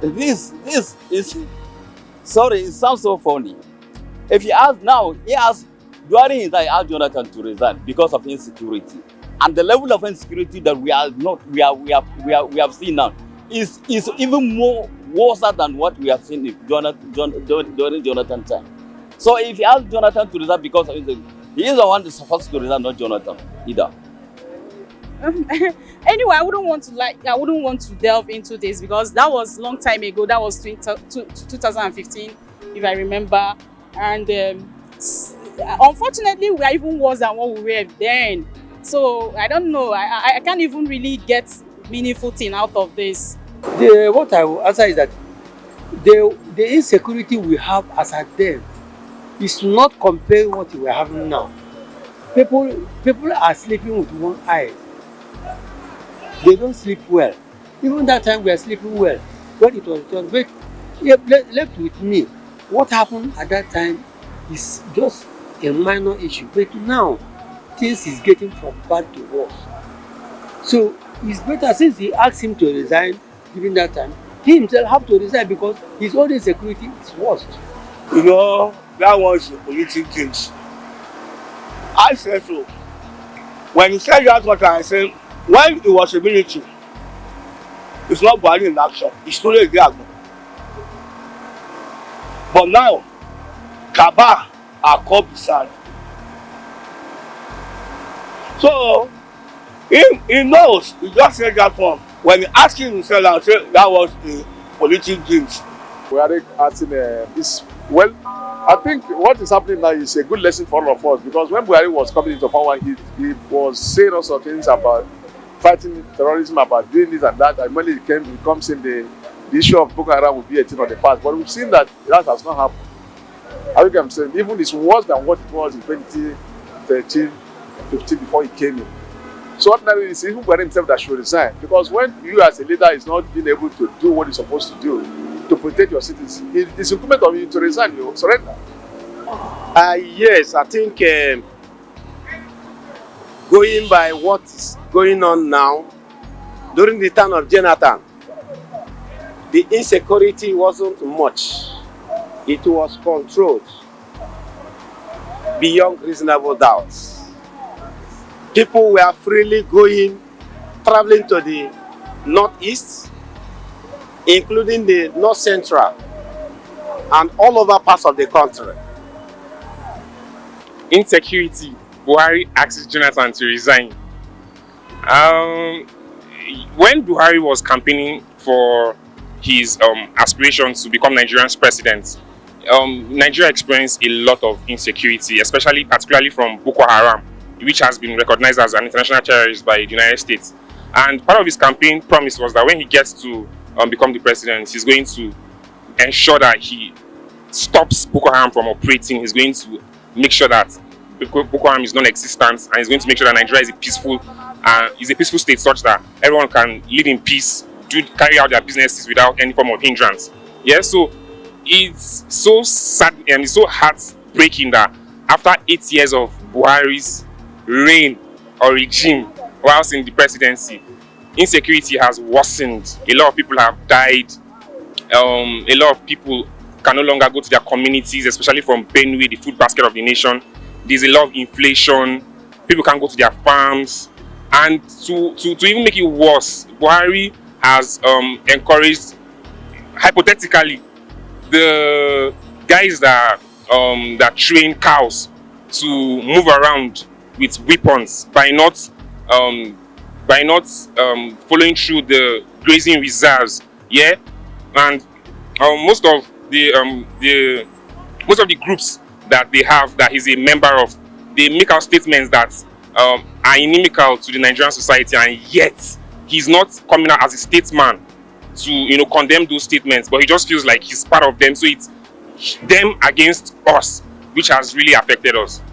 This is sorry. It sounds so funny. If you ask now, he asked during his time, he asked Jonathan to resign because of insecurity, and the level of insecurity that we have seen now is even more worse than what we have seen during Jonathan's time. So if you ask Jonathan to resign because of insecurity, he is the one that's supposed to resign, not Jonathan either. Anyway, I wouldn't want to delve into this because that was a long time ago. That was 2015, if I remember. And unfortunately, we are even worse than what we were then. So I don't know. I can't even really get meaningful thing out of this. What I will answer is that the insecurity we have as at then is not comparing what we are having now. People are sleeping with one eye. They don't sleep well. Even that time we are sleeping well when it was done. But left with me, what happened at that time is just a minor issue. But now things is getting from bad to worse. So it's better, since he asked him to resign during that time, he himself have to resign because his own insecurity is worst. You know, that was the political things. I said so. When he said that, what I said, when it was a military, it's not Buhari in action, it's totally a gag. But now, Kaba are called beside. So, he knows, he just said that one. When he asked himself, I said that was the political things. We are asking this. Well, I think what is happening now is a good lesson for all of us, because when Buhari was coming into power, he was saying also things about fighting terrorism, about doing this and that. And when it comes in, the issue of Boko Haram would be a thing of the past. But we've seen that has not happened. I think I'm saying even it's worse than what it was in 2013, 15 before he came in. So ordinarily, it's even Buhari himself that should resign, because when you as a leader is not being able to do what you're supposed to do to protect your citizens, it's incumbent on you to resign, you surrender. Yes, I think going by what is going on now, during the time of Jonathan, the insecurity wasn't much. It was controlled beyond reasonable doubts. People were freely traveling to the northeast, including the north central, and all over parts of the country. Insecurity, Buhari asks Jonathan to resign. When Buhari was campaigning for his aspirations to become Nigeria's president, Nigeria experienced a lot of insecurity, particularly from Boko Haram, which has been recognized as an international terrorist by the United States. And part of his campaign promise was that when he gets to become the president, he's going to ensure that he stops Boko Haram from operating. He's going to make sure that Boko Haram is non-existent, and he's going to make sure that Nigeria is a peaceful state, such that everyone can live in peace, carry out their businesses without any form of hindrance. Yeah, so it's so sad and it's so heartbreaking that after 8 years of Buhari's reign or regime whilst in the presidency, insecurity has worsened. A lot of people have died. A lot of people can no longer go to their communities, especially from Benue, the food basket of the nation. There's a lot of inflation. People can't go to their farms. And to even make it worse, Buhari has encouraged, hypothetically, the guys that train cows to move around with weapons by not following through the grazing reserves. Yeah, and most of the groups that they have that he's a member of, they make out statements that are inimical to the Nigerian society, and yet he's not coming out as a statesman to condemn those statements, but he just feels like he's part of them. So it's them against us, which has really affected us.